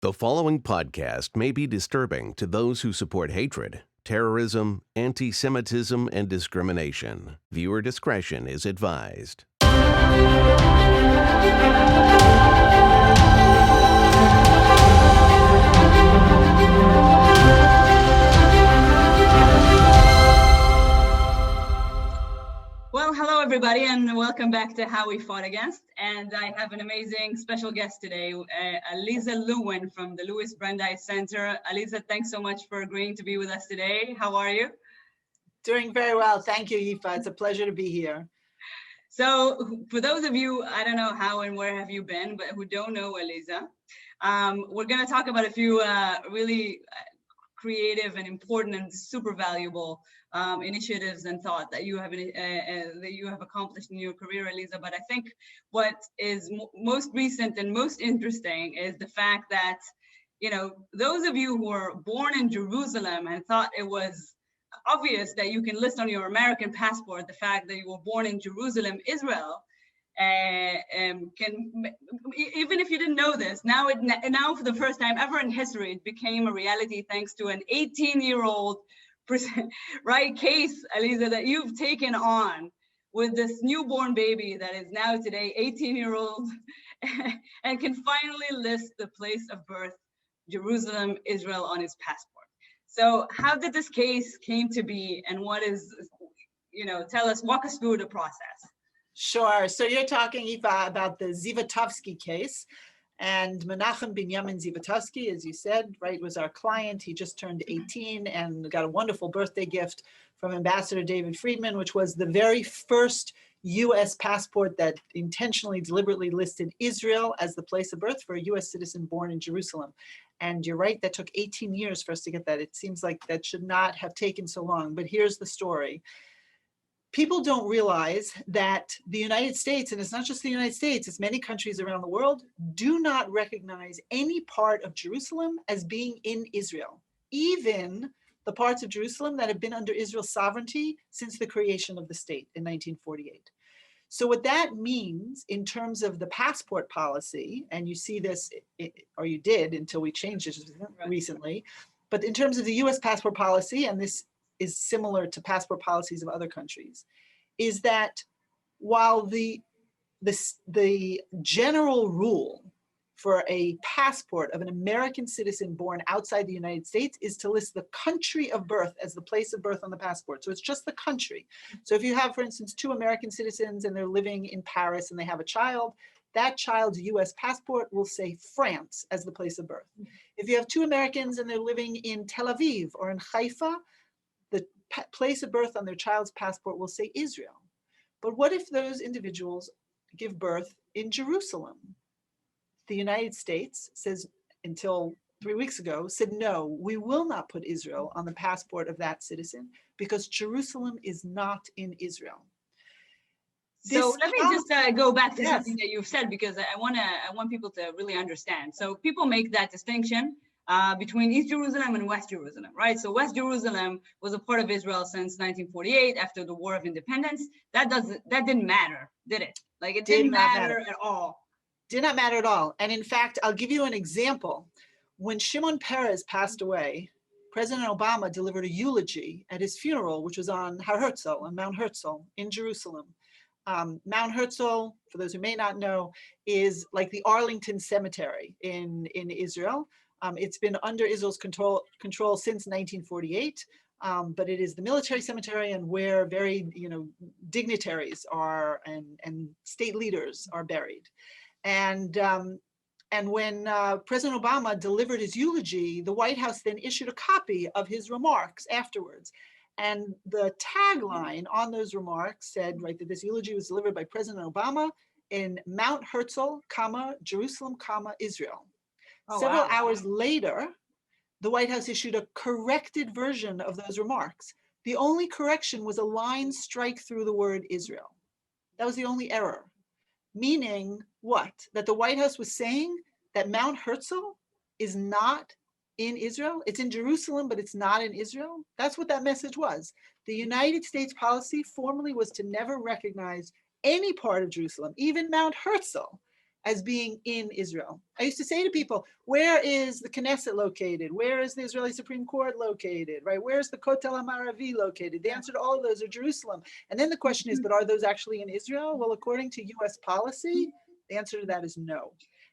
The following podcast may be disturbing to those who support hatred, terrorism, anti-Semitism, and discrimination. Viewer discretion is advised. Well, hello everybody, and welcome back to How We Fought Against. And I have an amazing special guest today, Alyza Lewin from the Brandeis Center. Alyza, thanks so much for agreeing to be with us today. How are you? Doing very well. Thank you, Yifa. It's a pleasure to be here. So for those of you, I don't know how and where have you been, but who don't know Alyza, we're going to talk about a few really creative and important and super valuable initiatives and thought that you have accomplished in your career, Alyza. But I think what is most recent and most interesting is the fact that, you know, those of you who were born in Jerusalem and thought it was obvious that you can list on your American passport the fact that you were born in Jerusalem, Israel, can, even if you didn't know this, now for the first time ever in history, it became a reality thanks to an 18-year-old right case, Alyza, that you've taken on with this newborn baby that is now today 18-year-old and can finally list the place of birth, Jerusalem, Israel, on his passport. So how did this case came to be, and what is, you know, walk us through the process. Sure. So you're talking, Eva, about the Zivotofsky case. And Menachem Binyamin Zivotofsky, as you said, right, was our client. He just turned 18 and got a wonderful birthday gift from Ambassador David Friedman, which was the very first U.S. passport that intentionally, deliberately listed Israel as the place of birth for a U.S. citizen born in Jerusalem. And you're right, that took 18 years for us to get that. It seems like that should not have taken so long, but here's the story. People don't realize that the United States, and it's not just the United States, it's many countries around the world, do not recognize any part of Jerusalem as being in Israel, even the parts of Jerusalem that have been under Israel's sovereignty since the creation of the state in 1948. So what that means in terms of the passport policy, and you see this, or you did until we changed it recently, but in terms of the US passport policy, and this is similar to passport policies of other countries, is that while the general rule for a passport of an American citizen born outside the United States is to list the country of birth as the place of birth on the passport. So it's just the country. So if you have, for instance, two American citizens and they're living in Paris and they have a child, that child's US passport will say France as the place of birth. If you have two Americans and they're living in Tel Aviv or in Haifa, the place of birth on their child's passport will say Israel. But what if those individuals give birth in Jerusalem? The United States says, until 3 weeks ago, said, no, we will not put Israel on the passport of that citizen because Jerusalem is not in Israel. So let me just go back to something that you've said, because I want people to really understand. So people make that distinction between East Jerusalem and West Jerusalem, right? So West Jerusalem was a part of Israel since 1948 after the War of Independence. That didn't matter, did it? Like it didn't matter at all. Did not matter at all. And in fact, I'll give you an example. When Shimon Peres passed away, President Obama delivered a eulogy at his funeral, which was on Har Herzl, on Mount Herzl in Jerusalem. Mount Herzl, for those who may not know, is like the Arlington Cemetery in Israel. It's been under Israel's control since 1948, but it is the military cemetery and where very, dignitaries are and state leaders are buried. And when President Obama delivered his eulogy, the White House then issued a copy of his remarks afterwards. And the tagline on those remarks said, right, that this eulogy was delivered by President Obama in Mount Herzl, Jerusalem, Israel. Several hours later, the White House issued a corrected version of those remarks. The only correction was a line strike through the word Israel. That was the only error. Meaning what? That the White House was saying that Mount Herzl is not in Israel. It's in Jerusalem, but it's not in Israel. That's what that message was. The United States policy formally was to never recognize any part of Jerusalem, even Mount Herzl, as being in Israel. I used to say to people, where is the Knesset located? Where is the Israeli Supreme Court located, right? Where's the Kotel HaMaravi located? The answer to all of those are Jerusalem. And then the question is, but are those actually in Israel? Well, according to US policy, the answer to that is no.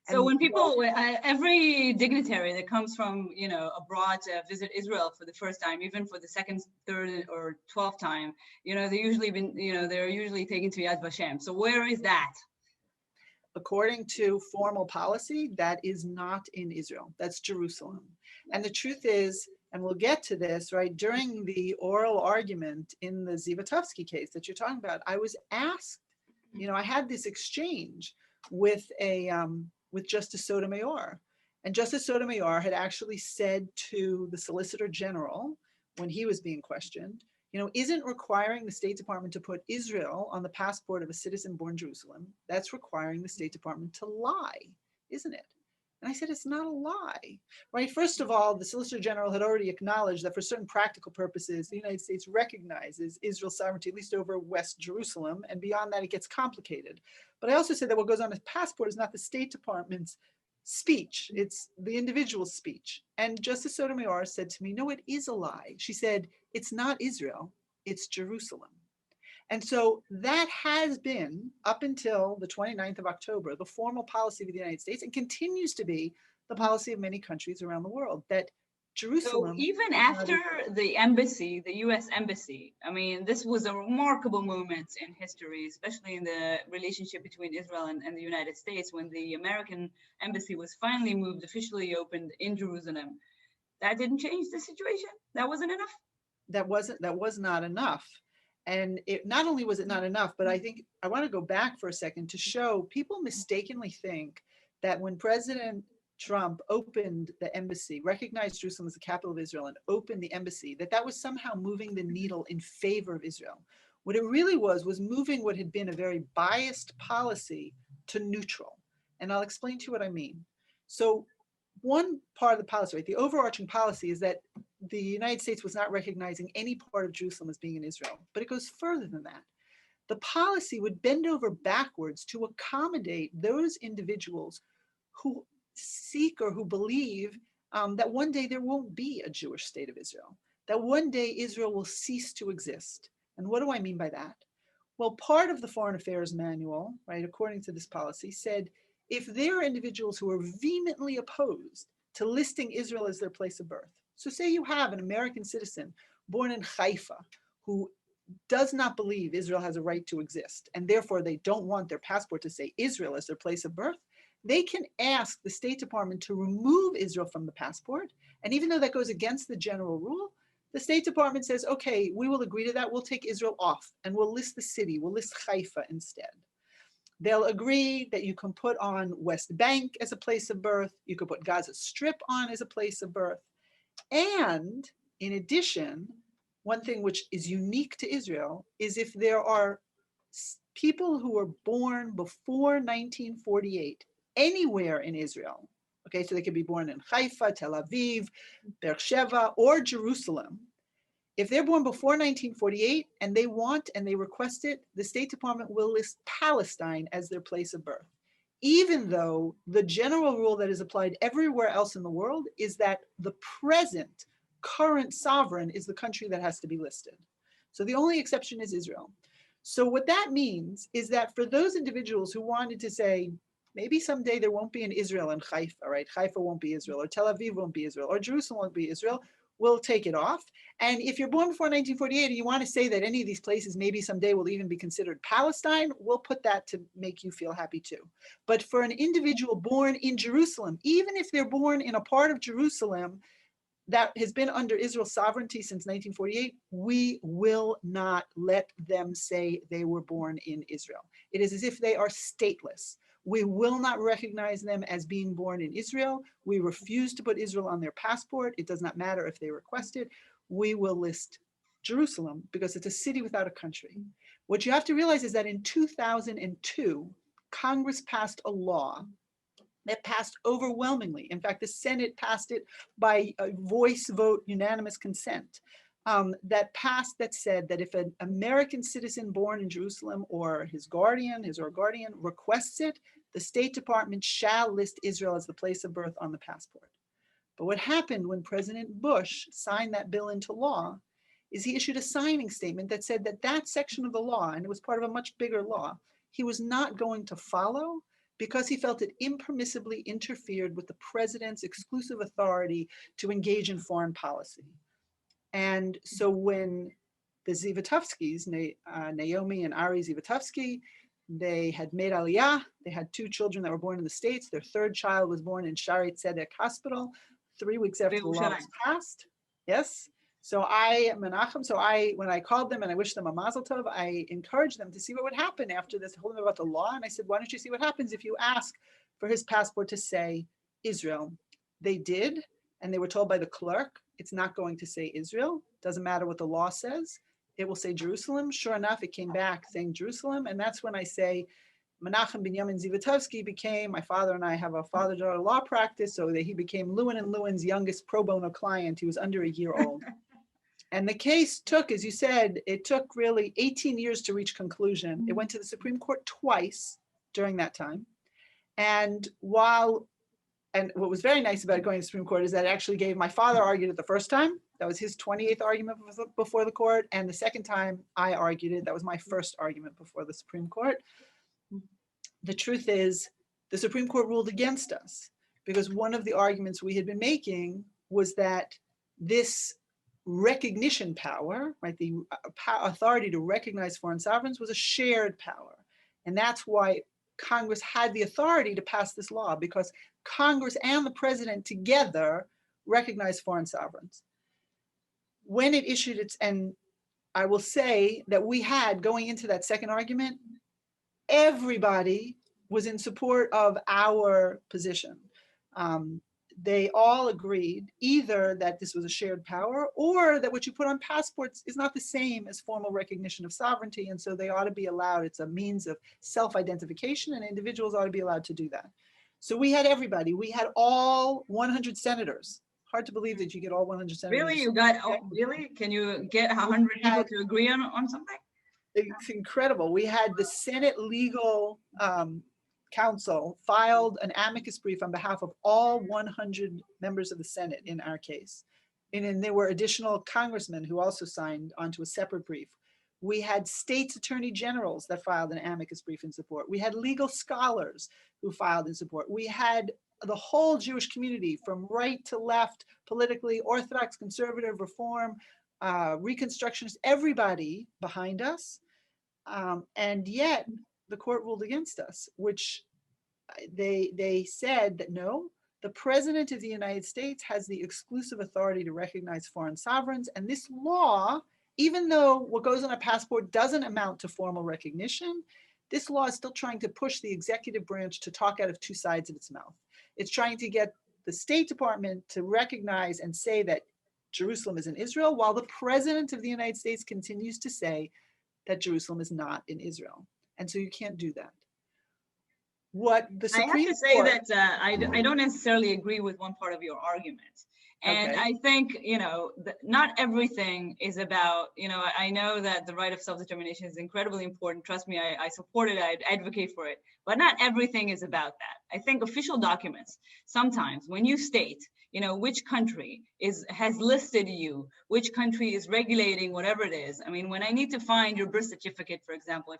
So when people, every dignitary that comes from, abroad to visit Israel for the first time, even for the second, third, or 12th time, they're usually taken to Yad Vashem. So where is that? According to formal policy, that is not in Israel. That's Jerusalem. And the truth is, and we'll get to this, right, during the oral argument in the Zivotofsky case that you're talking about, I was asked, I had this exchange with Justice Sotomayor. And Justice Sotomayor had actually said to the Solicitor General, when he was being questioned, isn't requiring the State Department to put Israel on the passport of a citizen born in Jerusalem, that's requiring the State Department to lie, isn't it? And I said, it's not a lie, right? First of all, the Solicitor General had already acknowledged that for certain practical purposes, the United States recognizes Israel's sovereignty, at least over West Jerusalem, and beyond that, it gets complicated. But I also said that what goes on his passport is not the State Department's speech, it's the individual's speech. And Justice Sotomayor said to me, no, it is a lie. She said, it's not Israel, it's Jerusalem. And so that has been, up until the 29th of October, the formal policy of the United States, and continues to be the policy of many countries around the world, that Jerusalem. So even after the embassy, the US embassy, this was a remarkable moment in history, especially in the relationship between Israel and the United States, when the American embassy was finally moved, officially opened in Jerusalem. That didn't change the situation? That wasn't enough? That was not enough. And it not only was it not enough, but I think I want to go back for a second to show people mistakenly think that when President Trump opened the embassy, recognized Jerusalem as the capital of Israel and opened the embassy, that was somehow moving the needle in favor of Israel. What it really was moving what had been a very biased policy to neutral. And I'll explain to you what I mean. So one part of the policy, right, the overarching policy is that the United States was not recognizing any part of Jerusalem as being in Israel, but it goes further than that. The policy would bend over backwards to accommodate those individuals who seek or who believe that one day there won't be a Jewish state of Israel, that one day Israel will cease to exist. And what do I mean by that? Well, part of the Foreign Affairs Manual, right, according to this policy, said if there are individuals who are vehemently opposed to listing Israel as their place of birth, so say you have an American citizen born in Haifa who does not believe Israel has a right to exist, and therefore they don't want their passport to say Israel as their place of birth, they can ask the State Department to remove Israel from the passport. And even though that goes against the general rule, the State Department says, okay, we will agree to that. We'll take Israel off and we'll list the city. We'll list Haifa instead. They'll agree that you can put on West Bank as a place of birth. You could put Gaza Strip on as a place of birth. And in addition, one thing which is unique to Israel is if there are people who were born before 1948 anywhere in Israel, okay, so they could be born in Haifa, Tel Aviv, Beersheba, or Jerusalem. If they're born before 1948 and they want and they request it, the State Department will list Palestine as their place of birth, even though the general rule that is applied everywhere else in the world is that the present current sovereign is the country that has to be listed. So the only exception is Israel. So what that means is that for those individuals who wanted to say, maybe someday there won't be an Israel in Haifa, right? Haifa won't be Israel, or Tel Aviv won't be Israel, or Jerusalem won't be Israel, we'll take it off. And if you're born before 1948 and you want to say that any of these places maybe someday will even be considered Palestine, we'll put that to make you feel happy too. But for an individual born in Jerusalem, even if they're born in a part of Jerusalem that has been under Israel's sovereignty since 1948, we will not let them say they were born in Israel. It is as if they are stateless. We will not recognize them as being born in Israel. We refuse to put Israel on their passport. It does not matter if they request it. We will list Jerusalem because it's a city without a country. What you have to realize is that in 2002, Congress passed a law that passed overwhelmingly. In fact, the Senate passed it by a voice vote, unanimous consent, that passed that said that if an American citizen born in Jerusalem or his guardian, his or guardian requests it, the State Department shall list Israel as the place of birth on the passport. But what happened when President Bush signed that bill into law is he issued a signing statement that said that that section of the law, and it was part of a much bigger law, he was not going to follow because he felt it impermissibly interfered with the president's exclusive authority to engage in foreign policy. And so when the Zivotofskys, Naomi and Ari Zivotofsky, they had made Aliyah, they had 2 children that were born in the States. Their 3rd child was born in Shaare Tzedek Hospital 3 weeks after the law was passed. Yes. So when I called them and I wished them a mazel tov, I encouraged them to see what would happen after this, told them about the law. And I said, why don't you see what happens if you ask for his passport to say Israel? They did. And they were told by the clerk, it's not going to say Israel. Doesn't matter what the law says. It will say Jerusalem. Sure enough, it came back saying Jerusalem. And that's when I say, Menachem Binyamin Zivotofsky became, my father and I have a father-daughter law practice, so that he became Lewin and Lewin's youngest pro bono client. He was under a year old. And the case took, as you said, it took really 18 years to reach conclusion. It went to the Supreme Court twice during that time. And what was very nice about going to the Supreme Court is that it actually gave, my father argued it the first time. That was his 28th argument before the court. And the second time I argued it, that was my first argument before the Supreme Court. The truth is, the Supreme Court ruled against us because one of the arguments we had been making was that this recognition power, right, the authority to recognize foreign sovereigns was a shared power. And that's why Congress had the authority to pass this law, because Congress and the president together recognize foreign sovereigns. When it issued its, and I will say that we had, going into that second argument, everybody was in support of our position. They all agreed either that this was a shared power or that what you put on passports is not the same as formal recognition of sovereignty. And so they ought to be allowed. It's a means of self-identification and individuals ought to be allowed to do that. So we had everybody. We had all 100 senators. Hard to believe that you get all 100 senators. Really? You got, really? Can you get 100 people to agree on something? It's incredible. We had the Senate Legal Counsel filed an amicus brief on behalf of all 100 members of the Senate in our case. And then there were additional congressmen who also signed onto a separate brief. We had states attorney generals that filed an amicus brief in support. We had legal scholars who filed in support. We had the whole Jewish community from right to left, politically, Orthodox, conservative, reform, Reconstructionists, everybody behind us. And yet the court ruled against us, which they said that no, the president of the United States has the exclusive authority to recognize foreign sovereigns. And this law, even though what goes on a passport doesn't amount to formal recognition, this law is still trying to push the executive branch to talk out of 2 sides of its mouth. It's trying to get the State Department to recognize and say that Jerusalem is in Israel, while the president of the United States continues to say that Jerusalem is not in Israel. And so you can't do that. What the Supreme Court— I have to say that I don't necessarily agree with one part of your argument. And okay. I think, not everything is about, I know that the right of self-determination is incredibly important. Trust me, I support it, I advocate for it, but not everything is about that. I think official documents, sometimes when you state, which country has listed you, which country is regulating whatever it is. I mean, when I need to find your birth certificate, for example, if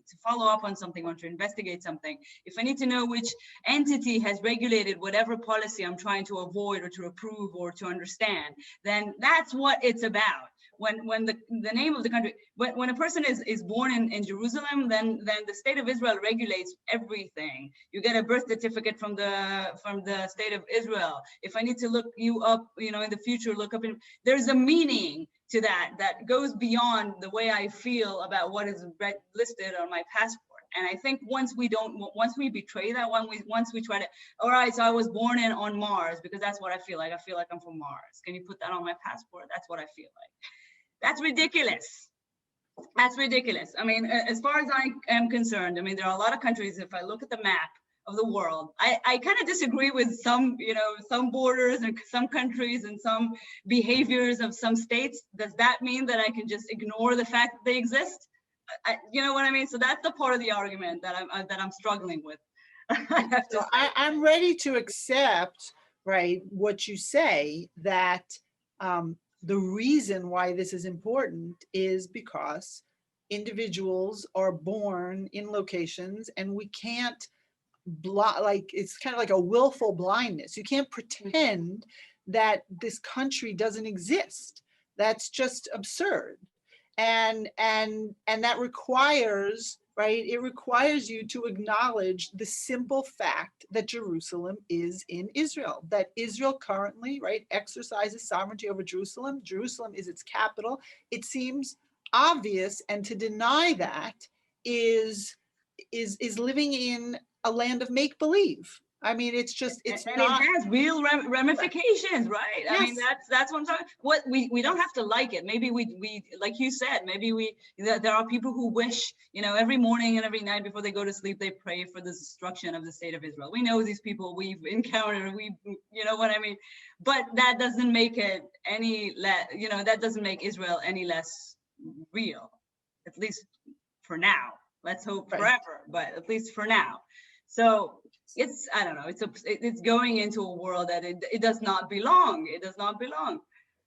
to follow up on something or to investigate something, if I need to know which entity has regulated whatever policy I'm trying to avoid or to approve or to understand, then that's what it's about. When the name of the country, when a person is born in Jerusalem, then the state of Israel regulates everything. You get a birth certificate from the state of Israel. If I need to look you up, in the future, there's a meaning to that goes beyond the way I feel about what is listed on my passport. And I think once we betray that, once we try to, all right, so I was born on Mars because that's what I feel like. I feel like I'm from Mars. Can you put that on my passport? That's what I feel like. That's ridiculous. That's ridiculous. I mean, as far as I am concerned, there are a lot of countries, if I look at the map of the world, I kind of disagree with some borders and some countries and some behaviors of some states. Does that mean that I can just ignore the fact that they exist? You know what I mean? So that's the part of the argument that I'm struggling with. I have to So say. I'm ready to accept, right, what you say, that the reason why this is important is because individuals are born in locations, and we can't like, it's kind of like a willful blindness. You can't pretend that this country doesn't exist. That's just absurd. And that requires, right, it requires you to acknowledge the simple fact that Jerusalem is in Israel, that Israel currently, right, exercises sovereignty over Jerusalem. Jerusalem is its capital. It seems obvious, and to deny that is living in a land of make-believe. I mean, it's just, it's and not. it has real ramifications, right? Yes. I mean, that's what I'm talking. What we don't have to like it. Maybe we like you said, maybe there are people who wish, every morning and every night before they go to sleep, they pray for the destruction of the state of Israel. We know these people, we've encountered, you know what I mean? But that doesn't make it any less, that doesn't make Israel any less real, at least for now. Let's hope forever, but at least for now. So it's, I don't know, it's going into a world that it does not belong. It does not belong.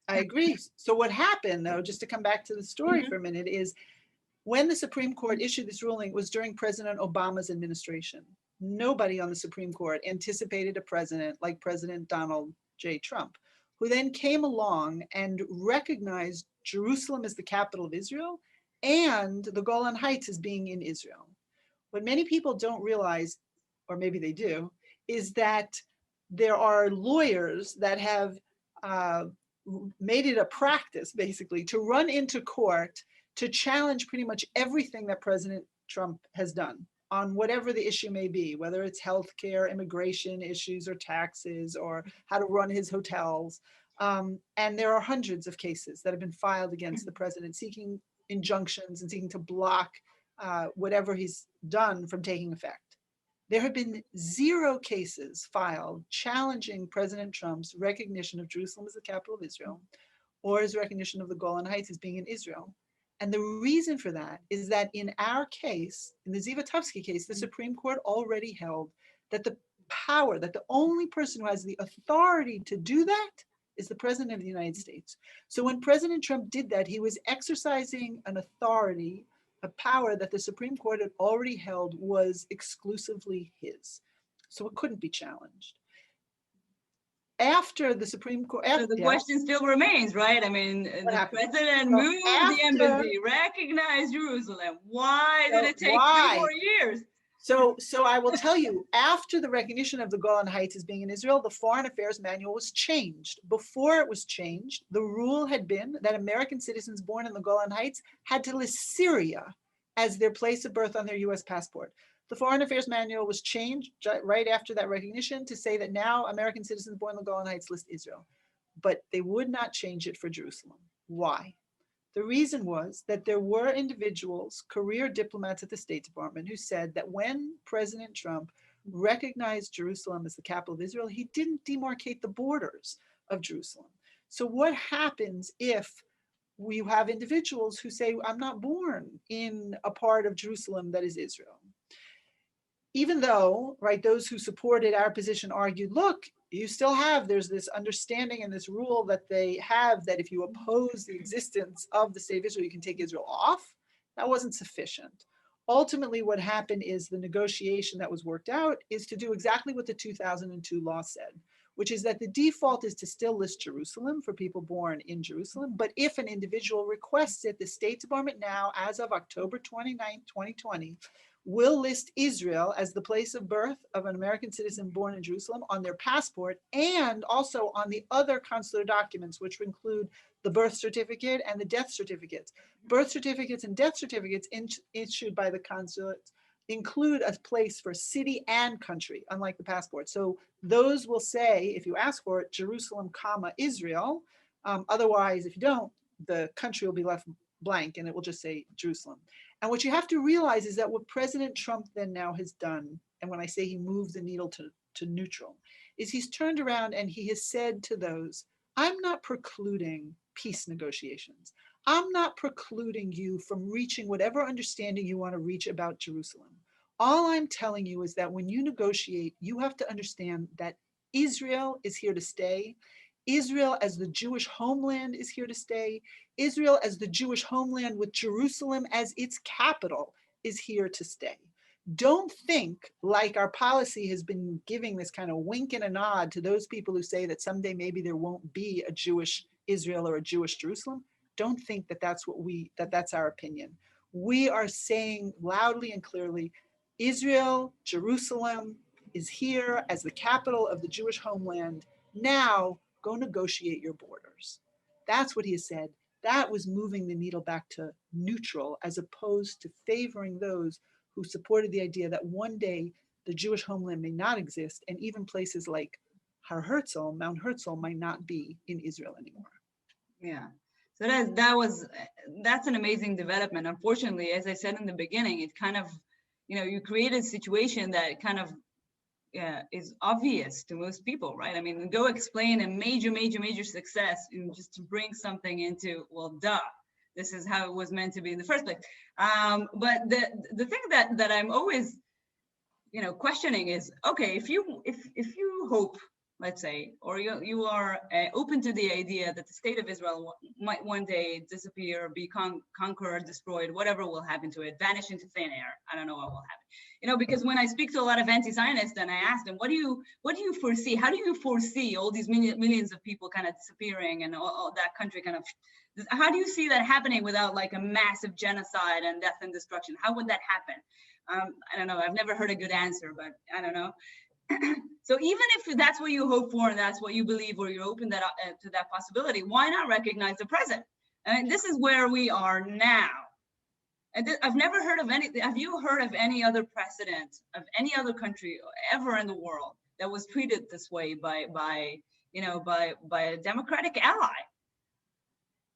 I agree. So what happened, though, just to come back to the story for a minute, is when the Supreme Court issued this ruling, it was during President Obama's administration. Nobody on the Supreme Court anticipated a president like President Donald J. Trump, who then came along and recognized Jerusalem as the capital of Israel and the Golan Heights as being in Israel. What many people don't realize, or maybe they do, is that there are lawyers that have made it a practice, basically, to run into court to challenge pretty much everything that President Trump has done on whatever the issue may be, whether it's healthcare, immigration issues, or taxes, or how to run his hotels. And there are hundreds of cases that have been filed against the president, seeking injunctions and seeking to block whatever he's done from taking effect. There have been 0 cases filed challenging President Trump's recognition of Jerusalem as the capital of Israel, or his recognition of the Golan Heights as being in Israel. And the reason for that is that in our case, in the Zivotofsky case, the Supreme Court already held that the power, that the only person who has the authority to do that is the President of the United States. So when President Trump did that, he was exercising an authority, a power that the Supreme Court had already held was exclusively his. So it couldn't be challenged. After the Supreme Court, so the question still remains, right? I mean, the president moved the embassy, recognized Jerusalem. Why did it take 2 more years? So I will tell you, after the recognition of the Golan Heights as being in Israel, the Foreign Affairs Manual was changed. Before it was changed, the rule had been that American citizens born in the Golan Heights had to list Syria as their place of birth on their US passport. The Foreign Affairs Manual was changed right after that recognition to say that now American citizens born in the Golan Heights list Israel. But they would not change it for Jerusalem. Why? The reason was that there were individuals, career diplomats at the State Department, who said that when President Trump recognized Jerusalem as the capital of Israel, he didn't demarcate the borders of Jerusalem. So what happens if we have individuals who say, I'm not born in a part of Jerusalem that is Israel? Even though, right, those who supported our position argued, look, you still have, there's this understanding and this rule that they have that if you oppose the existence of the state of Israel, you can take Israel off. That wasn't sufficient. Ultimately, what happened is the negotiation that was worked out is to do exactly what the 2002 law said, which is that the default is to still list Jerusalem for people born in Jerusalem. But if an individual requests it, the State Department now, as of October 29, 2020, will list Israel as the place of birth of an American citizen born in Jerusalem on their passport and also on the other consular documents, which include the birth certificate and the death certificates. Birth certificates and death certificates issued by the consulate include a place for city and country, unlike the passport. So those will say, if you ask for it, Jerusalem, comma, Israel. Otherwise, if you don't, the country will be left blank and it will just say Jerusalem. And what you have to realize is that what President Trump then now has done, and when I say he moved the needle to neutral, is he's turned around and he has said to those, I'm not precluding peace negotiations. I'm not precluding you from reaching whatever understanding you want to reach about Jerusalem. All I'm telling you is that when you negotiate, you have to understand that Israel is here to stay. Israel as the Jewish homeland is here to stay. Israel as the Jewish homeland with Jerusalem as its capital is here to stay. Don't think like our policy has been giving this kind of wink and a nod to those people who say that someday maybe there won't be a Jewish Israel or a Jewish Jerusalem. Don't think that that's our opinion. We are saying loudly and clearly, Israel, Jerusalem is here as the capital of the Jewish homeland. Now go negotiate your borders. That's what he has said. That was moving the needle back to neutral as opposed to favoring those who supported the idea that one day the Jewish homeland may not exist, and even places like Har Herzl, Mount Herzl, might not be in Israel anymore. Yeah. So that's an amazing development. Unfortunately, as I said in the beginning, it kind of, you create a situation that kind of is obvious to most people, right? I mean, go explain a major success and just to bring something into, well, duh. This is how it was meant to be in the first place. But the thing that I'm always, questioning is, okay, if you hope, let's say, or you are open to the idea that the state of Israel might one day disappear, be conquered, destroyed, whatever will happen to it, vanish into thin air. I don't know what will happen. Because when I speak to a lot of anti-Zionists and I ask them, what do you foresee? How do you foresee all these millions of people kind of disappearing and all that country kind of, how do you see that happening without like a massive genocide and death and destruction? How would that happen? I don't know. I've never heard a good answer, but I don't know. So even if that's what you hope for and that's what you believe, or you're open to that possibility, why not recognize the present? And this is where we are now. And I've never heard of have you heard of any other precedent of any other country ever in the world that was treated this way by a democratic ally?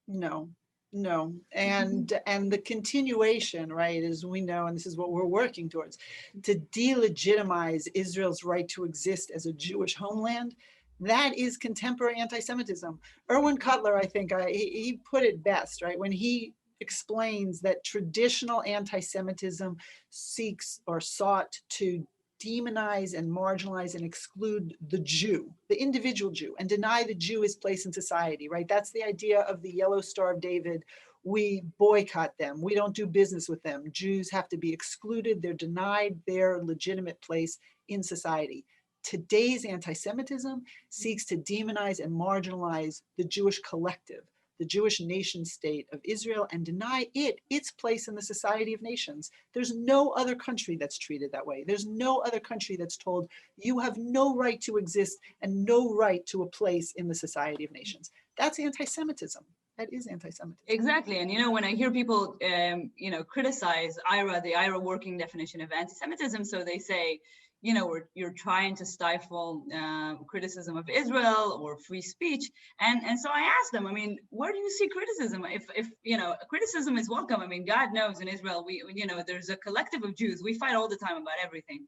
No. And the continuation, right, as we know, and this is what we're working towards, to delegitimize Israel's right to exist as a Jewish homeland, that is contemporary anti-Semitism. Erwin Cutler, I think, he put it best, right, when he explains that traditional anti-Semitism seeks or sought to demonize and marginalize and exclude the Jew, the individual Jew, and deny the Jew his place in society, right? That's the idea of the Yellow Star of David. We boycott them. We don't do business with them. Jews have to be excluded. They're denied their legitimate place in society. Today's anti-Semitism seeks to demonize and marginalize the Jewish collective, the Jewish nation state of Israel, and deny it its place in the society of nations. There's no other country that's treated that way. There's no other country that's told you have no right to exist and no right to a place in the society of nations. That's anti-Semitism. That is anti-Semitism. Exactly. And when I hear people criticize IRA, the IRA working definition of anti-Semitism, so they say, you're trying to stifle criticism of Israel or free speech. And so I asked them, I mean, where do you see criticism? If criticism is welcome. I mean, God knows in Israel, there's a collective of Jews. We fight all the time about everything.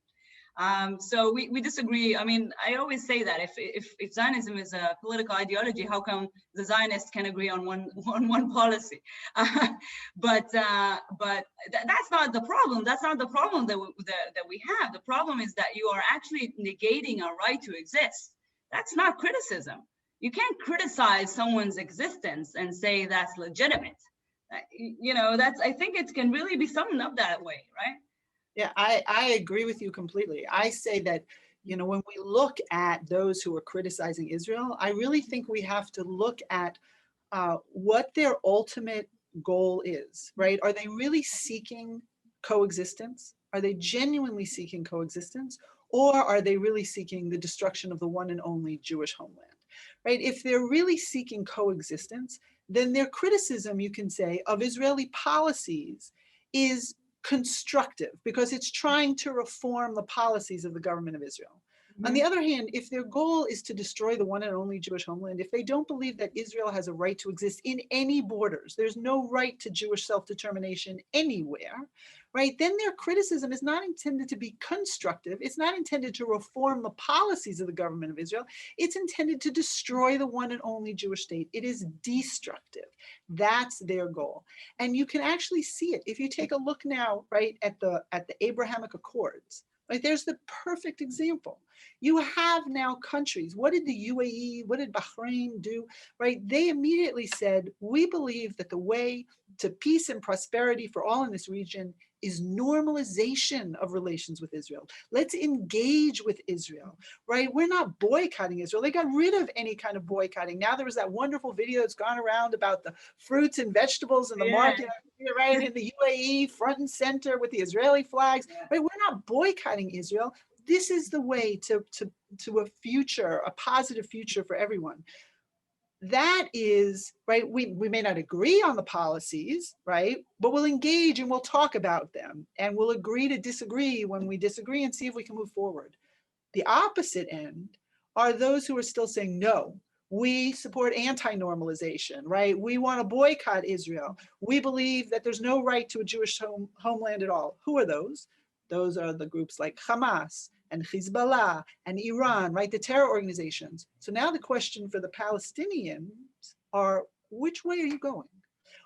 So we disagree. I mean, I always say that if Zionism is a political ideology, how come the Zionists can agree on one policy? But that's not the problem. That's not the problem that we have. The problem is that you are actually negating our right to exist. That's not criticism. You can't criticize someone's existence and say that's legitimate. I think it can really be summed up that way, right? Yeah, I agree with you completely. I say that, when we look at those who are criticizing Israel, I really think we have to look at what their ultimate goal is, right? Are they really seeking coexistence? Are they genuinely seeking coexistence? Or are they really seeking the destruction of the one and only Jewish homeland, right? If they're really seeking coexistence, then their criticism, you can say, of Israeli policies is constructive because it's trying to reform the policies of the government of Israel. On the other hand, if their goal is to destroy the one and only Jewish homeland, if they don't believe that Israel has a right to exist in any borders, there's no right to Jewish self-determination anywhere, right? Then their criticism is not intended to be constructive. It's not intended to reform the policies of the government of Israel. It's intended to destroy the one and only Jewish state. It is destructive. That's their goal. And you can actually see it. If you take a look now, right, at the Abrahamic Accords, right, there's the perfect example. You have now countries. What did the UAE, what did Bahrain do, right? They immediately said, we believe that the way to peace and prosperity for all in this region is normalization of relations with Israel. Let's engage with Israel, right? We're not boycotting Israel. They got rid of any kind of boycotting. Now there was that wonderful video that's gone around about the fruits and vegetables in the market, right? In the UAE, front and center with the Israeli flags, right? We're not boycotting Israel. This is the way to a future, a positive future for everyone. That is, right, we may not agree on the policies, right, but we'll engage and we'll talk about them and we'll agree to disagree when we disagree and see if we can move forward. The opposite end are those who are still saying, no, we support anti-normalization, right? We want to boycott Israel. We believe that there's no right to a Jewish homeland at all. Who are those? Those are the groups like Hamas and Hezbollah and Iran, right? The terror organizations. So now the question for the Palestinians are, which way are you going?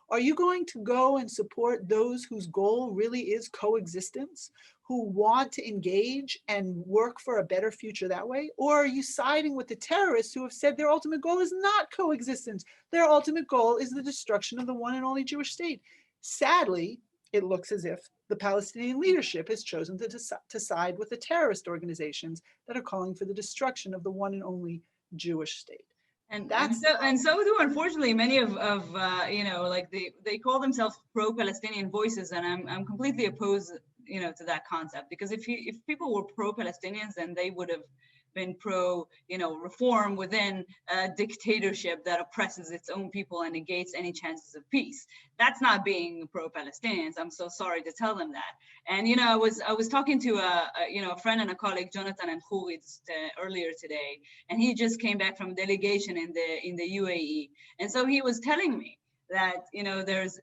Are you going to go and support those whose goal really is coexistence, who want to engage and work for a better future that way? Or are you siding with the terrorists who have said their ultimate goal is not coexistence? Their ultimate goal is the destruction of the one and only Jewish state. Sadly, it looks as if the Palestinian leadership has chosen to side with the terrorist organizations that are calling for the destruction of the one and only Jewish state. And so do, unfortunately, many of you know, like they call themselves pro-Palestinian voices, and I'm completely opposed, you know, to that concept, because if people were pro-Palestinians, then they would have been pro, you know, reform within a dictatorship that oppresses its own people and negates any chances of peace. That's not being pro-Palestinians. I'm so sorry to tell them that. And you know, I was talking to a friend and a colleague, Jonathan and Khoury, earlier today, and he just came back from a delegation in the UAE, and so he was telling me that, you know, there's,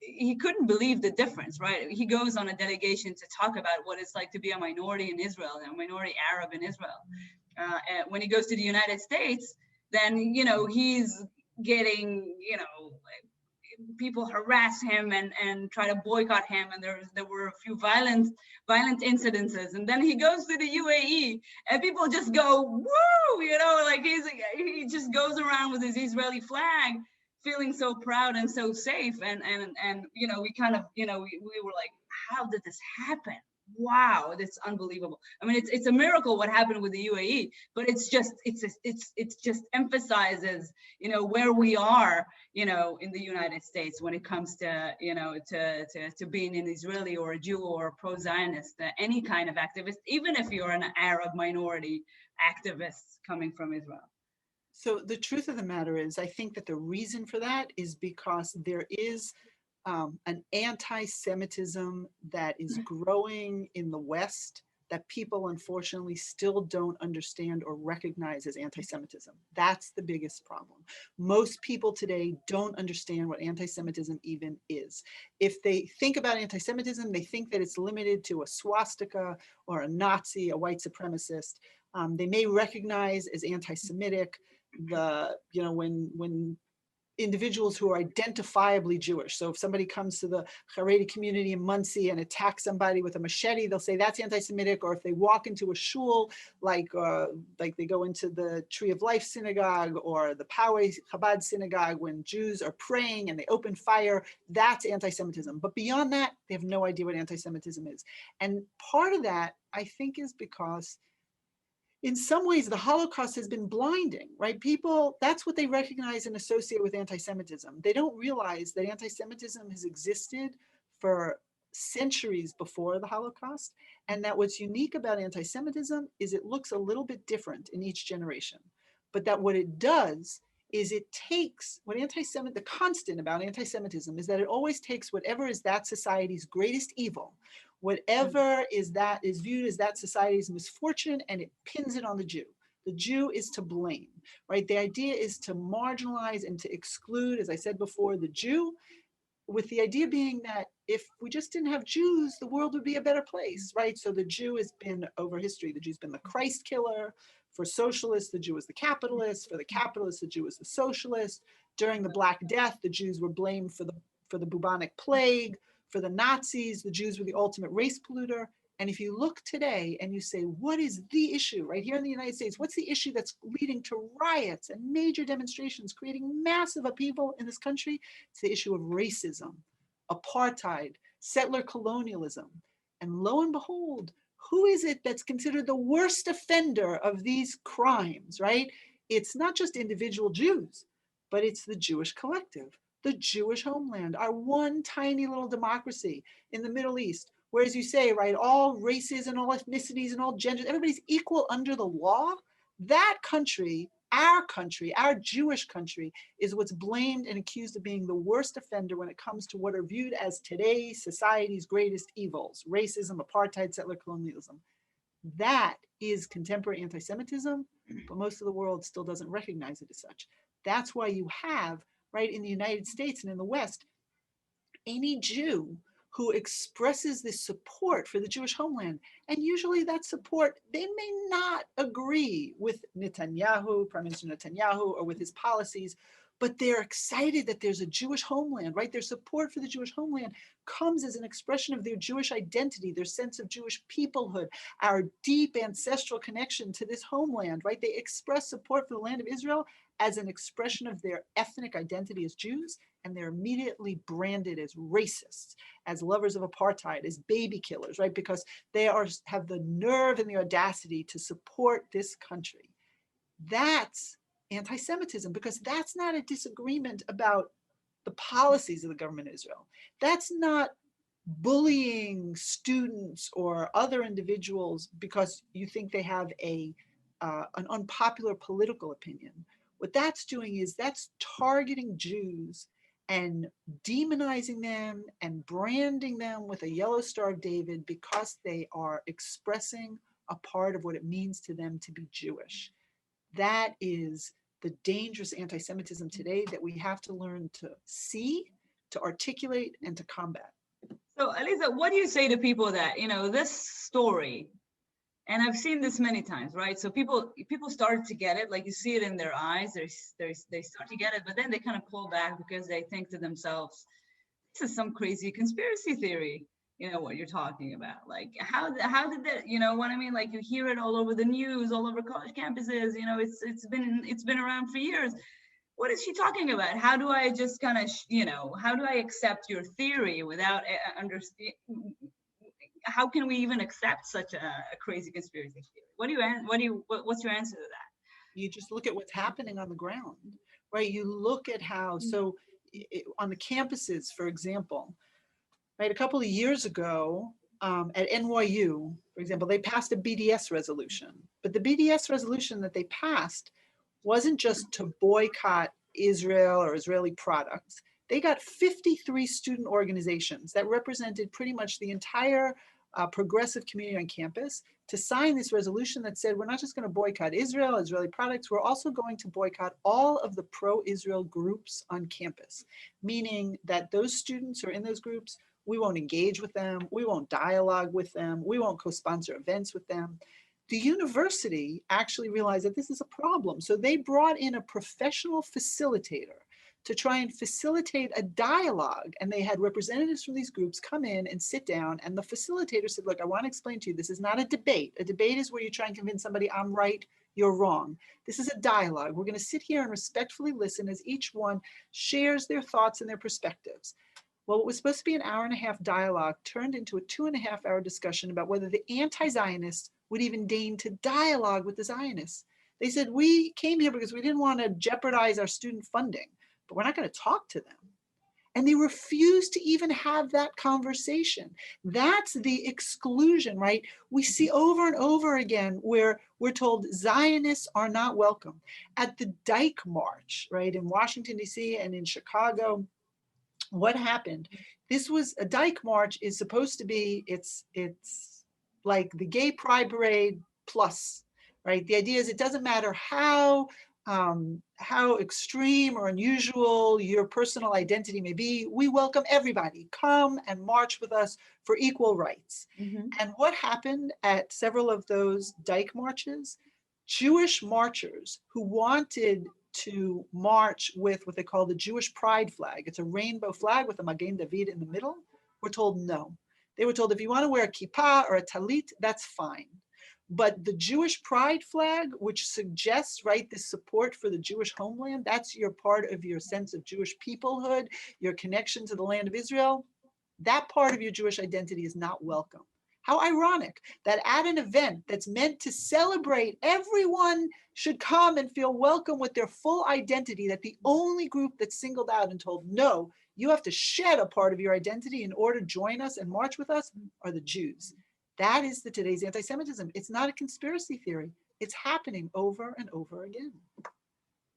he couldn't believe the difference, right? He goes on a delegation to talk about what it's like to be a minority in Israel, a minority Arab in Israel. And when he goes to the United States, then, you know, he's getting, you know, people harass him and try to boycott him. And there were a few violent incidences. And then he goes to the UAE and people just go, woo, you know, like he just goes around with his Israeli flag, feeling so proud and so safe, and you know, we kind of, you know, we were like, how did this happen? Wow, that's unbelievable. I mean, it's a miracle what happened with the UAE, but it's just emphasizes, you know, where we are, you know, in the United States when it comes to, you know, to being an Israeli or a Jew or a pro-Zionist, any kind of activist, even if you're an Arab minority activist coming from Israel. So the truth of the matter is, I think that the reason for that is because there is an anti-Semitism that is growing in the West that people unfortunately still don't understand or recognize as anti-Semitism. That's the biggest problem. Most people today don't understand what anti-Semitism even is. If they think about anti-Semitism, they think that it's limited to a swastika or a Nazi, a white supremacist. They may recognize as anti-Semitic when individuals who are identifiably Jewish. So if somebody comes to the Haredi community in Muncie and attacks somebody with a machete, they'll say that's anti-Semitic. Or if they walk into a shul, like they go into the Tree of Life synagogue or the Poway Chabad synagogue when Jews are praying and they open fire, that's anti-Semitism. But beyond that, they have no idea what anti-Semitism is. And part of that, I think, is because in some ways, the Holocaust has been blinding, right? People, that's what they recognize and associate with anti-Semitism. They don't realize that anti-Semitism has existed for centuries before the Holocaust, and that what's unique about anti-Semitism is it looks a little bit different in each generation, but that what it does is it takes the constant about anti-Semitism is that it always takes whatever is that society's greatest evil, Whatever is viewed as that society's misfortune, and it pins it on the Jew. The Jew is to blame, right? The idea is to marginalize and to exclude, as I said before, the Jew, with the idea being that if we just didn't have Jews, the world would be a better place, right? So the Jew has been, over history, the Jew's been the Christ killer. For socialists, the Jew was the capitalist. For the capitalists, the Jew was the socialist. During the Black Death, the Jews were blamed for the bubonic plague. For the Nazis, the Jews were the ultimate race polluter. And if you look today and you say, what is the issue right here in the United States? What's the issue that's leading to riots and major demonstrations, creating massive upheaval in this country? It's the issue of racism, apartheid, settler colonialism. And lo and behold, who is it that's considered the worst offender of these crimes, right? It's not just individual Jews, but it's the Jewish collective, the Jewish homeland, our one tiny little democracy in the Middle East, where, as you say, right, all races and all ethnicities and all genders, everybody's equal under the law. That country, our Jewish country, is what's blamed and accused of being the worst offender when it comes to what are viewed as today's society's greatest evils: racism, apartheid, settler colonialism. That is contemporary anti-Semitism, but most of the world still doesn't recognize it as such. That's why you have, right, in the United States and in the West, any Jew who expresses this support for the Jewish homeland. And usually that support, they may not agree with Netanyahu, Prime Minister Netanyahu, or with his policies, but they're excited that there's a Jewish homeland, right? Their support for the Jewish homeland comes as an expression of their Jewish identity, their sense of Jewish peoplehood, our deep ancestral connection to this homeland, right? They express support for the land of Israel as an expression of their ethnic identity as Jews, and they're immediately branded as racists, as lovers of apartheid, as baby killers, right? Because they have the nerve and the audacity to support this country. That's anti-Semitism, because that's not a disagreement about the policies of the government of Israel. That's not bullying students or other individuals because you think they have an unpopular political opinion. What that's doing is that's targeting Jews and demonizing them and branding them with a yellow Star of David because they are expressing a part of what it means to them to be Jewish. That is the dangerous anti-Semitism today that we have to learn to see, to articulate, and to combat. So, Alyza, what do you say to people that, this story, and I've seen this many times, right? So people start to get it, like you see it in their eyes, they start to get it, but then they kind of pull back because they think to themselves, this is some crazy conspiracy theory, what you're talking about. Like, how did that, what I mean? Like, you hear it all over the news, all over college campuses, it's been around for years. What is she talking about? How do I just kind of, how do I accept your theory without understanding? How can we even accept such a crazy conspiracy theory? What's your answer to that? You just look at what's happening on the ground, right? You look at how, so on the campuses, for example, right, a couple of years ago at NYU, for example, they passed a BDS resolution, but the BDS resolution that they passed wasn't just to boycott Israel or Israeli products. They got 53 student organizations that represented pretty much the entire progressive community on campus to sign this resolution that said, we're not just going to boycott Israel, Israeli products, we're also going to boycott all of the pro-Israel groups on campus, meaning that those students who are in those groups, we won't engage with them, we won't dialogue with them, we won't co-sponsor events with them. The university actually realized that this is a problem. So they brought in a professional facilitator to try and facilitate a dialogue. And they had representatives from these groups come in and sit down. And the facilitator said, look, I want to explain to you, this is not a debate. A debate is where you try and convince somebody I'm right, you're wrong. This is a dialogue. We're going to sit here and respectfully listen as each one shares their thoughts and their perspectives. Well, what was supposed to be an hour-and-a-half dialogue turned into a 2.5-hour discussion about whether the anti-Zionists would even deign to dialogue with the Zionists. They said, we came here because we didn't want to jeopardize our student funding, but we're not going to talk to them. And they refused to even have that conversation. That's the exclusion, right? We see over and over again where we're told Zionists are not welcome. At the Dyke March, right, in Washington, D.C. and in Chicago, what happened? This was a Dyke March is supposed to be, it's like the gay pride parade plus, right? The idea is it doesn't matter how extreme or unusual your personal identity may be, we welcome everybody. Come and march with us for equal rights. And what happened at several of those Dyke marches? Jewish marchers who wanted to march with what they call the Jewish pride flag. It's a rainbow flag with a Magen David in the middle. Were told no. They were told if you want to wear a kippah or a talit, that's fine. But the Jewish pride flag, which suggests, right, this support for the Jewish homeland, that's your part of your sense of Jewish peoplehood, your connection to the land of Israel, that part of your Jewish identity is not welcome. How ironic that at an event that's meant to celebrate, everyone should come and feel welcome with their full identity, that the only group that's singled out and told, no, you have to shed a part of your identity in order to join us and march with us, are the Jews. That is today's anti-Semitism. It's not a conspiracy theory. It's happening over and over again.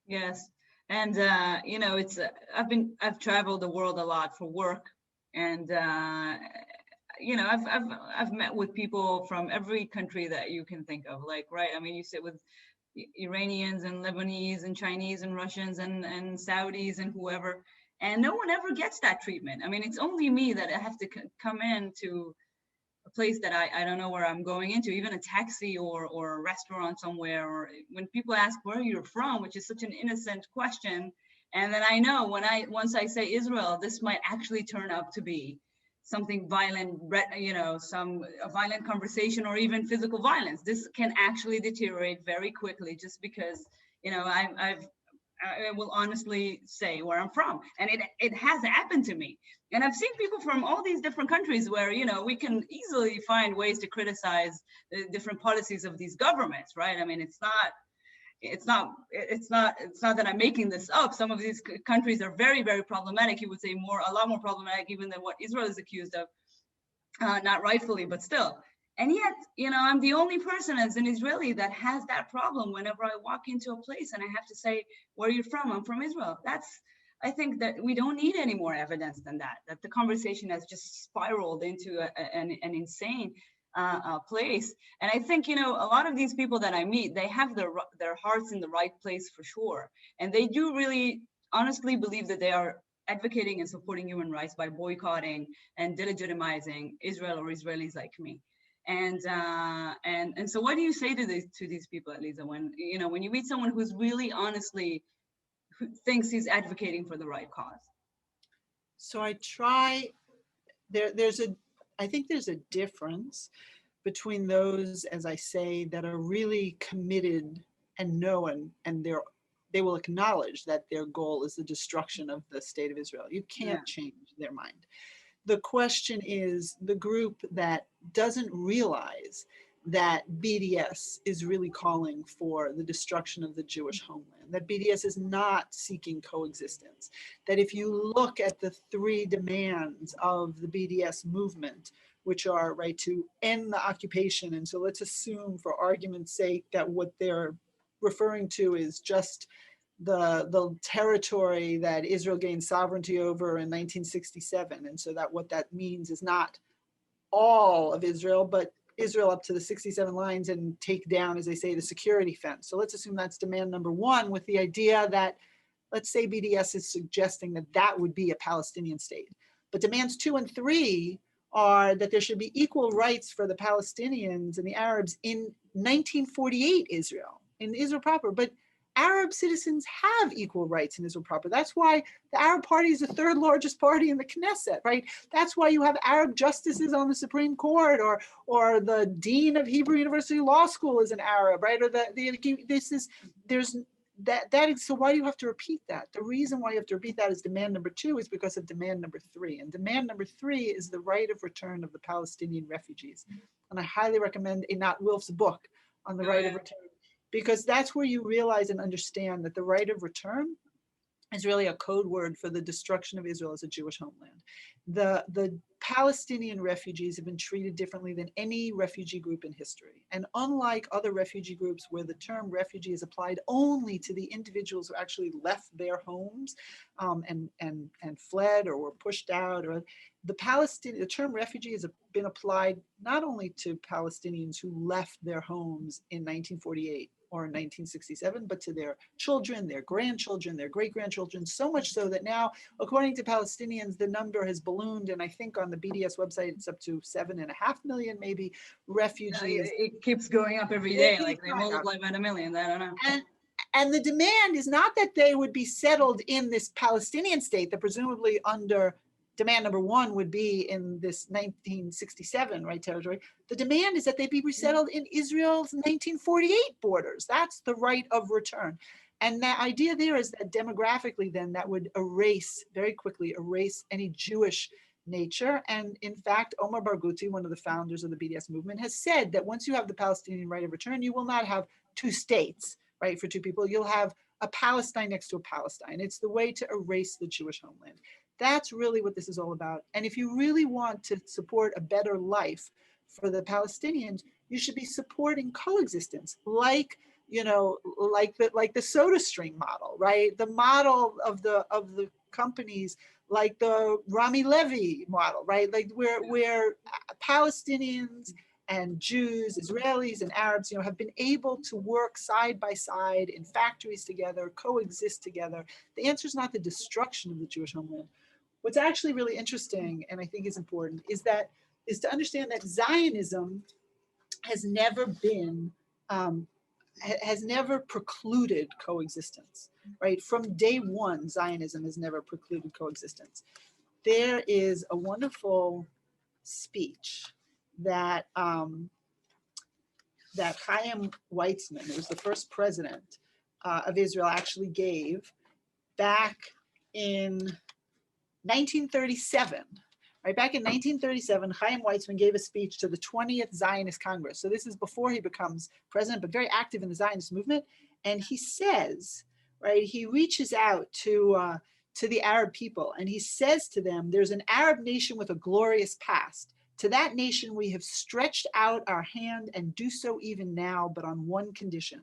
Yes. And, you know, it's, I've traveled the world a lot for work, and, you know, I've met with people from every country that you can think of, like, right. I mean, you sit with Iranians and Lebanese and Chinese and Russians and Saudis and whoever, and no one ever gets that treatment. I mean, it's only me that I have to come into a place that I don't know where I'm going into, even a taxi or a restaurant somewhere, or when people ask where you're from, which is such an innocent question. And then I know once I say Israel, this might actually turn up to be something violent, you know, a violent conversation or even physical violence. This can actually deteriorate very quickly just because, you know, I will honestly say where I'm from. And it has happened to me. And I've seen people from all these different countries where, you know, we can easily find ways to criticize the different policies of these governments, right? I mean, it's not that I'm making this up. Some of these countries are very, very problematic. You would say a lot more problematic even than what Israel is accused of, not rightfully, but still. And yet, you know, I'm the only person as an Israeli that has that problem whenever I walk into a place and I have to say, where are you from? I'm from Israel. I think that we don't need any more evidence than that the conversation has just spiraled into an insane place. And I think, you know, a lot of these people that I meet, they have their hearts in the right place for sure. And they do really honestly believe that they are advocating and supporting human rights by boycotting and delegitimizing Israel or Israelis like me. And so what do you say to these people, Alyza, when you meet someone who's really honestly who thinks he's advocating for the right cause? So I think there's a difference between those, as I say, that are really committed and know and they will acknowledge that their goal is the destruction of the state of Israel. You can't change their mind. The question is the group that doesn't realize that BDS is really calling for the destruction of the Jewish homeland, that BDS is not seeking coexistence, that if you look at the three demands of the BDS movement, which are, right, to end the occupation, and so let's assume for argument's sake that what they're referring to is just the territory that Israel gained sovereignty over in 1967. And so that what that means is not all of Israel, but Israel up to the 67 lines and take down, as they say, the security fence. So let's assume that's demand number one, with the idea that, let's say BDS is suggesting that that would be a Palestinian state. But demands 2 and 3 are that there should be equal rights for the Palestinians and the Arabs in 1948 Israel, in Israel proper. But Arab citizens have equal rights in Israel proper. That's why the Arab Party is the third largest party in the Knesset, right? That's why you have Arab justices on the Supreme Court, or the dean of Hebrew University Law School is an Arab, right? Or so why do you have to repeat that? The reason why you have to repeat that is demand number 2 is because of demand number 3. And demand number 3 is the right of return of the Palestinian refugees. And I highly recommend Einat Wilf's book on the right of return, because that's where you realize and understand that the right of return is really a code word for the destruction of Israel as a Jewish homeland. The Palestinian refugees have been treated differently than any refugee group in history. And unlike other refugee groups where the term refugee is applied only to the individuals who actually left their homes and fled or were pushed out, or the term refugee has been applied not only to Palestinians who left their homes in 1948 or in 1967, but to their children, their grandchildren, their great-grandchildren, so much so that now, according to Palestinians, the number has ballooned, and I think on the BDS website, it's up to 7.5 million, maybe, refugees. It keeps going up every day, like they multiply by 1 million, I don't know. And the demand is not that they would be settled in this Palestinian state that presumably under demand number one would be in this 1967, right, territory. The demand is that they be resettled in Israel's 1948 borders. That's the right of return. And the idea there is that demographically then that would very quickly erase any Jewish nature. And in fact, Omar Barghouti, one of the founders of the BDS movement, has said that once you have the Palestinian right of return, you will not have two states, right, for two people. You'll have a Palestine next to a Palestine. It's the way to erase the Jewish homeland. That's really what this is all about. And if you really want to support a better life for the Palestinians, you should be supporting coexistence, like the SodaStream model, right? The model of the companies, like the Rami Levy model, right? Like where Palestinians and Jews, Israelis and Arabs, have been able to work side by side in factories together, coexist together. The answer is not the destruction of the Jewish homeland. What's actually really interesting, and I think is important, is to understand that Zionism has never precluded coexistence, right? From day one, Zionism has never precluded coexistence. There is a wonderful speech that Chaim Weizmann, who was the first president of Israel, actually gave back in 1937. Right, back in 1937, Chaim Weizmann gave a speech to the 20th Zionist Congress. So this is before he becomes president, but very active in the Zionist movement. And he says, right, he reaches out to the Arab people, and he says to them, there's an Arab nation with a glorious past. To that nation we have stretched out our hand and do so even now, but on one condition.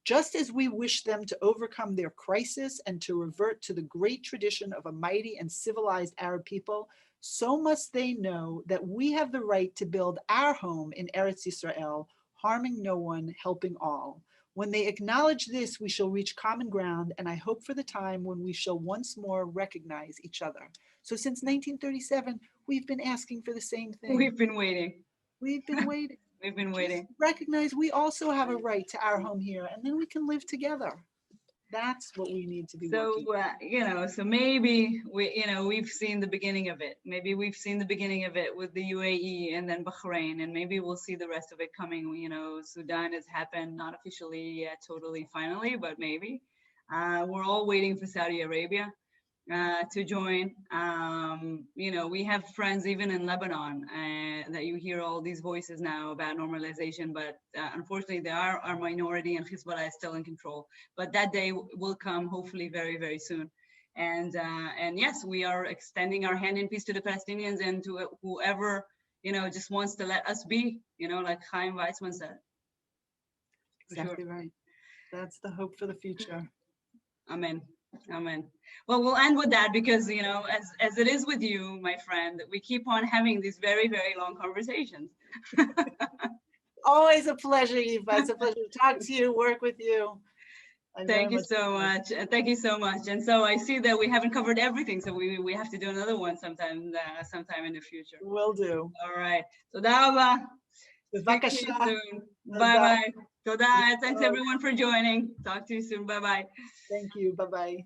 Just as we wish them to overcome their crisis and to revert to the great tradition of a mighty and civilized Arab people, so must they know that we have the right to build our home in Eretz Yisrael, harming no one, helping all. When they acknowledge this, we shall reach common ground, and I hope for the time when we shall once more recognize each other. So since 1937, we've been asking for the same thing. We've been waiting. We've been waiting. We've been waiting. Just recognize we also have a right to our home here, and then we can live together. That's what we need to be working on. So maybe we've seen the beginning of it. Maybe we've seen the beginning of it with the UAE and then Bahrain, and maybe we'll see the rest of it coming. Sudan has happened, not officially yet, totally, finally, but maybe. We're all waiting for Saudi Arabia to join. We have friends even in Lebanon that you hear all these voices now about normalization, but unfortunately they are our minority, and Hezbollah is still in control. But that day will come, hopefully very, very soon. And yes, we are extending our hand in peace to the Palestinians and to whoever just wants to let us be. Like Chaim Weizmann said. Exactly right. That's the hope for the future. Amen. Amen. Well, we'll end with that because, as it is with you, my friend, we keep on having these very, very long conversations. Always a pleasure, Eva. It's a pleasure to talk to you, work with you. Thank you so much. Thank you so much. And so I see that we haven't covered everything, so we have to do another one sometime in the future. Will do. All right. Toda raba. Speak to you soon. Bye-bye. Toda. Thanks everyone for joining. Talk to you soon. Bye-bye. Thank you. Bye-bye.